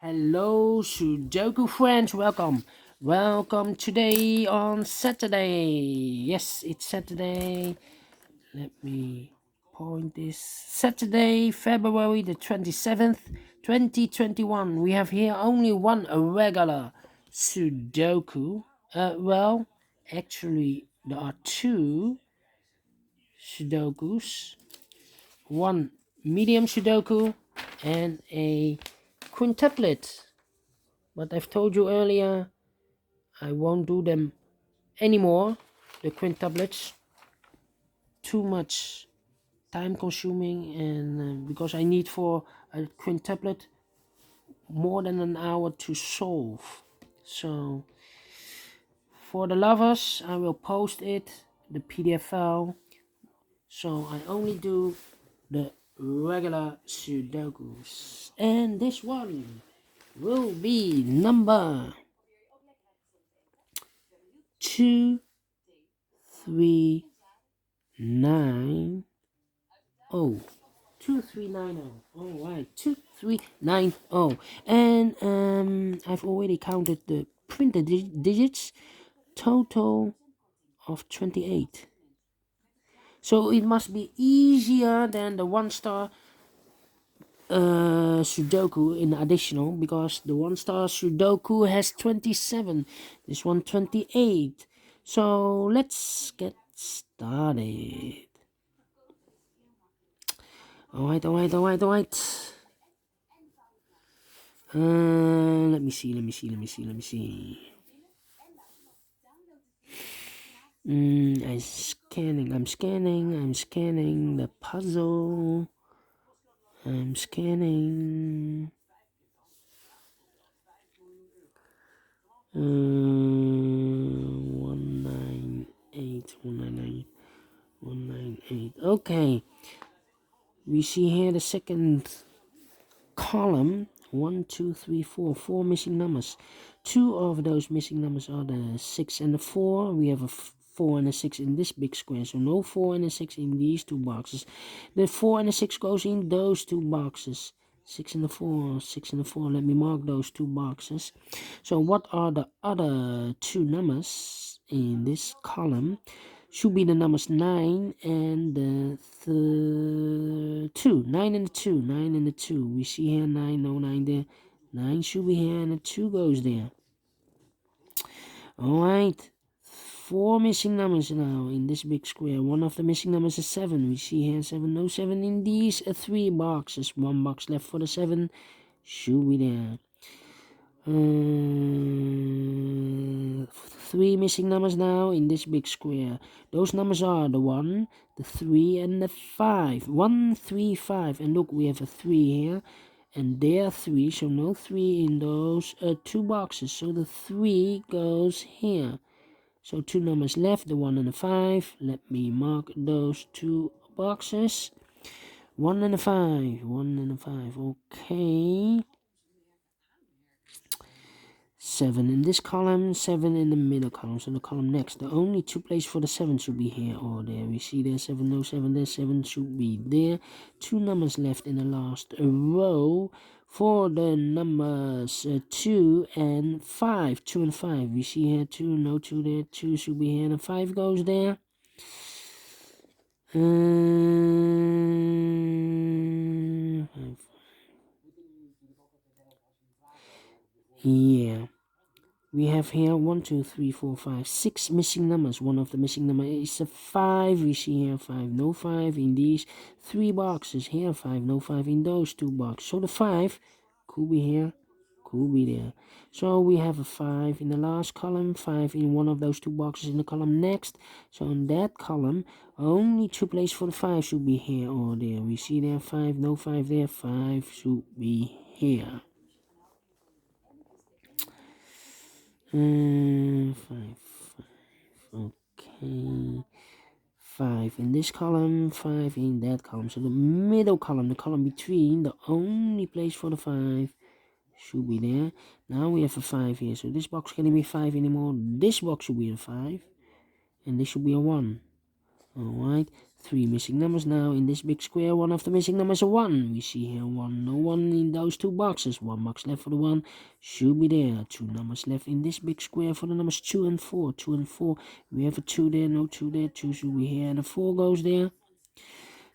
Hello, Sudoku friends, welcome today on Saturday. Yes, it's Saturday. Let me point this. Saturday, February the 27th, 2021. We have here only one regular Sudoku. Actually, there are two Sudokus. One medium Sudoku and a quintuplet. But I've told you earlier, I won't do them anymore. The quintuplets, too much time consuming, and because I need for a quintuplet more than an hour to solve. So for the lovers, I will post it, the PDF file. So I only do the regular Sudokus. And this one will be number 2390. 2390. All right, 2390. And I've already counted the printed digits, total of 28. So it must be easier than the one star Sudoku in additional, because the one star Sudoku has 27, this one 28. So let's get started. Alright. Let me see. I'm scanning the puzzle. I'm scanning. 198. Okay. We see here the second column. 1, 2, 3, 4. 4 missing numbers. 2 of those missing numbers are the 6 and the 4. We have a 4 and a 6 in this big square, so no 4 and a 6 in these two boxes. The 4 and a 6 goes in those two boxes. 6 and the 4, 6 and the 4. Let me mark those two boxes. So what are the other two numbers in this column? Should be the numbers 9 and the 2. 9 and the 2. 9 and the 2. We see here 9, no 9 there. 9 should be here and the 2 goes there. Alright. 4 missing numbers now in this big square. One of the missing numbers is 7. We see here 7, no 7 in these 3 boxes. 1 box left for the 7. Should be there. 3 missing numbers now in this big square. Those numbers are the 1, the 3, and the 5. 1, 3, 5. And look, we have a 3 here. And there are 3, so no 3 in those 2 boxes. So the 3 goes here. So 2 numbers left, the 1 and the 5. Let me mark those 2 boxes. 1 and a 5. 1 and a 5. Okay. 7 in this column, 7 in the middle column, so the column next. The only 2 places for the 7 should be here or there. We see there 7, no 7 there, 7 should be there. 2 numbers left in the last row for the numbers 2 and 5. 2 and 5. We see here 2, no 2 there, 2 should be here, and 5 goes there. Yeah. We have here 1, 2, 3, 4, 5, 6 missing numbers. One of the missing numbers is a 5. We see here 5, no 5 in these 3 boxes. Here 5, no 5 in those 2 boxes. So the 5 could be here, could be there. So we have a 5 in the last column, 5 in one of those 2 boxes in the column next. So in that column, only 2 places for the 5 should be here or there. We see there 5, no 5 there, 5 should be here. 5, okay. 5 in this column, 5 in that column. So the middle column, the column between, the only place for the 5 should be there. Now we have a 5 here. So this box can't be 5 anymore. This box should be a 5. And this should be a 1. Alright. 3 missing numbers. Now in this big square, one of the missing numbers is 1. We see here 1, no 1 in those 2 boxes. 1 box left for the 1, should be there. 2 numbers left in this big square for the numbers 2 and 4. 2 and 4, we have a 2 there, no 2 there. 2 should be here and a 4 goes there.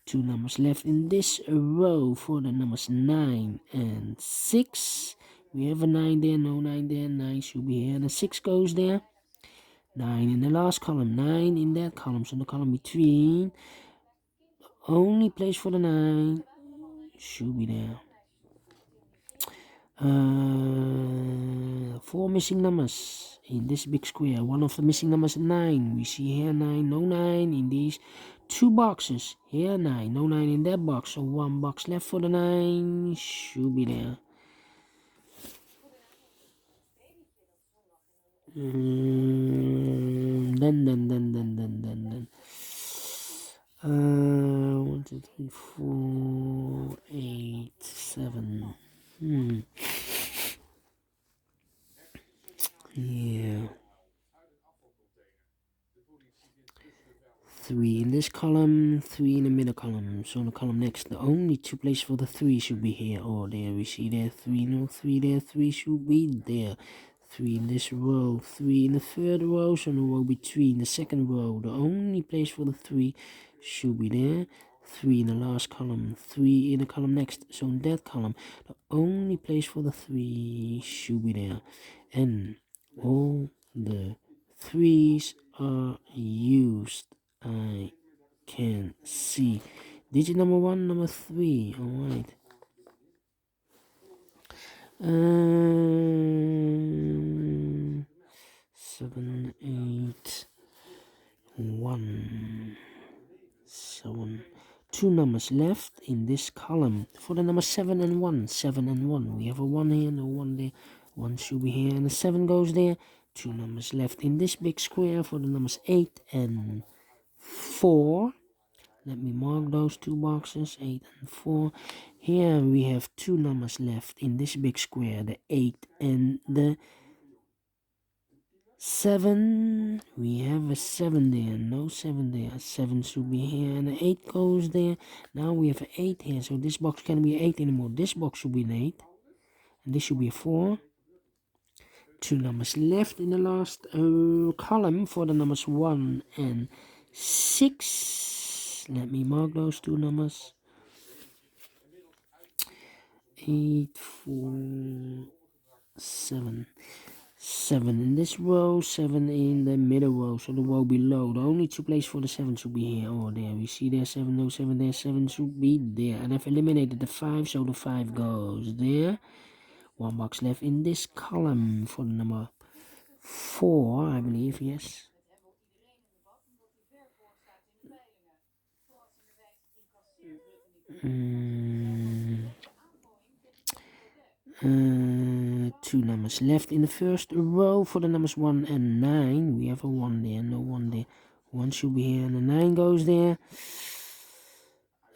2 numbers left in this row for the numbers 9 and 6. We have a 9 there, no 9 there. 9 should be here and a 6 goes there. 9 in the last column, 9 in that column, so the column between, only place for the 9 should be there. 4 missing numbers in this big square. One of the missing numbers is 9. We see here 9, no 9 in these 2 boxes. Here 9, no 9 in that box, so 1 box left for the 9 should be there. Then 1, 2, 3, 4, 8, 7. Yeah. 3 in this column, 3 in the middle column. So in the column next, the only 2 places for the 3 should be here or there. We see there 3, no 3 there, 3 should be there. 3 in this row, 3 in the third row, so in the row between the second row, the only place for the 3 should be there. 3 in the last column, 3 in the column next, so in that column, the only place for the 3 should be there. And all the 3's are used. I can see. Digit number 1, number 3. Alright. 7, 8, 1. 7. 2 numbers left in this column for the number 7 and 1. 7 and 1. We have a 1 here, no 1 there. 1 should be here, and a 7 goes there. 2 numbers left in this big square for the numbers 8 and 4. Let me mark those 2 boxes, 8 and 4. Here we have 2 numbers left in this big square, the 8 and the 7. We have a 7 there, no 7 there. 7 should be here and the 8 goes there. Now we have an 8 here, so this box can't be an 8 anymore. This box should be an 8, and this should be a 4. 2 numbers left in the last column for the numbers 1 and 6. Let me mark those 2 numbers. 8, 4, 7. 7 in this row, 7 in the middle row, so the row below. The only 2 places for the 7 should be here or there. We see there 7, no 7 there, 7 should be there. And I've eliminated the 5, so the 5 goes there. 1 box left in this column for the number 4, I believe, yes. Two numbers left in the first row for the numbers 1 and 9. We have a 1 there, no 1 there. 1 should be here and a 9 goes there.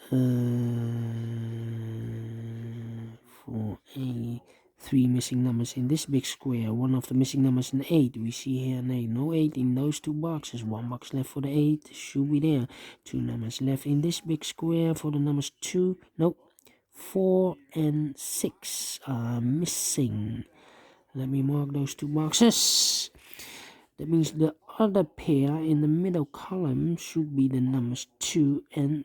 4, 8, 3 missing numbers in this big square. One of the missing numbers is an 8. We see here an 8. No 8 in those 2 boxes. 1 box left for the 8. Should be there. 2 numbers left in this big square for the numbers 2. Nope. 4 and 6 are missing. Let me mark those 2 boxes. That means the other pair in the middle column should be the numbers 2 and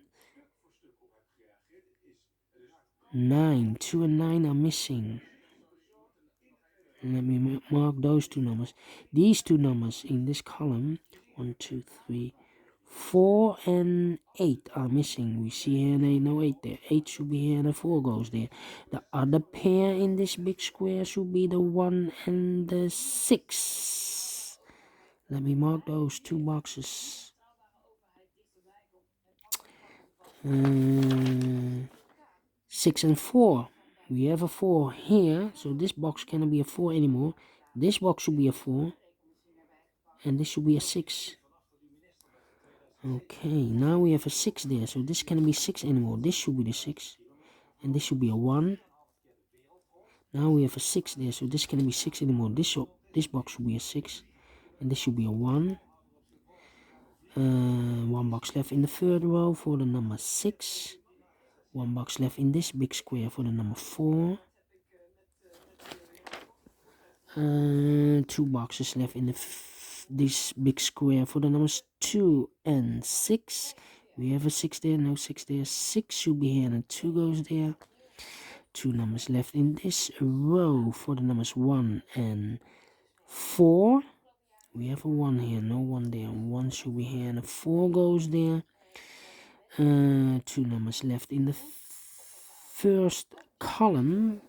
9. 2 and 9 are missing. Let me mark those 2 numbers. These 2 numbers in this column, 1, 2, 3, 4 and 8 are missing. We see here an 8, no 8 there. 8 should be here and a 4 goes there. The other pair in this big square should be the 1 and the 6. Let me mark those 2 boxes. 6 and 4. We have a 4 here, so this box cannot be a 4 anymore. This box should be a 4, and this should be a 6. Okay, now we have a 6 there, so this cannot be 6 anymore. This should be the 6, and this should be a 1. Now we have a 6 there, so this cannot be 6 anymore. This box should be a 6, and this should be a 1. One box left in the third row for the number 6. One box left in this big square for the number 4. Two boxes left in this big square for the numbers 2 and 6. We have a 6 there, no 6 there. 6 should be here and 2 goes there. Two numbers left in this row for the numbers 1 and 4. We have a 1 here, no 1 there. 1 should be here and a 4 goes there. Two numbers left in the first column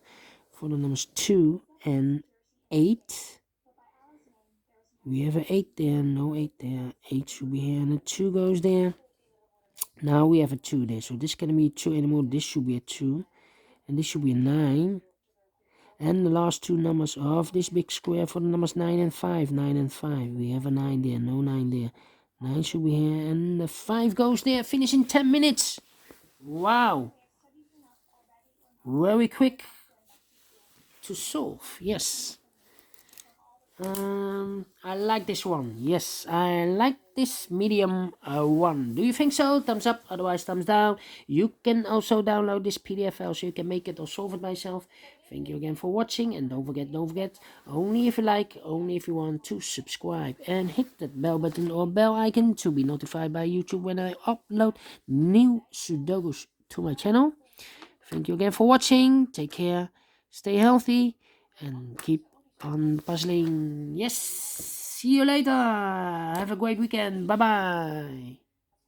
for the numbers 2 and 8. We have an 8 there, no 8 there. 8 should be here and a 2 goes there. Now we have a 2 there, so this cannot be a 2 anymore. This should be a 2, and this should be a 9. And the last two numbers of this big square for the numbers 9 and 5. 9 and 5. We have a 9 there, no 9 there. 9 should be here, and the 5 goes there. Finish in 10 minutes. Wow. Very quick to solve. Yes. I like this one. Yes, I like this medium one. Do you think so? Thumbs up, otherwise thumbs down. You can also download this PDF file so you can make it or solve it by yourself. Thank you again for watching, and don't forget, only if you like, only if you want to subscribe and hit that bell button or bell icon to be notified by YouTube when I upload new Sudokus to my channel. Thank you again for watching. Take care, stay healthy, and keep on puzzling. Yes, see you later. Have a great weekend. Bye bye.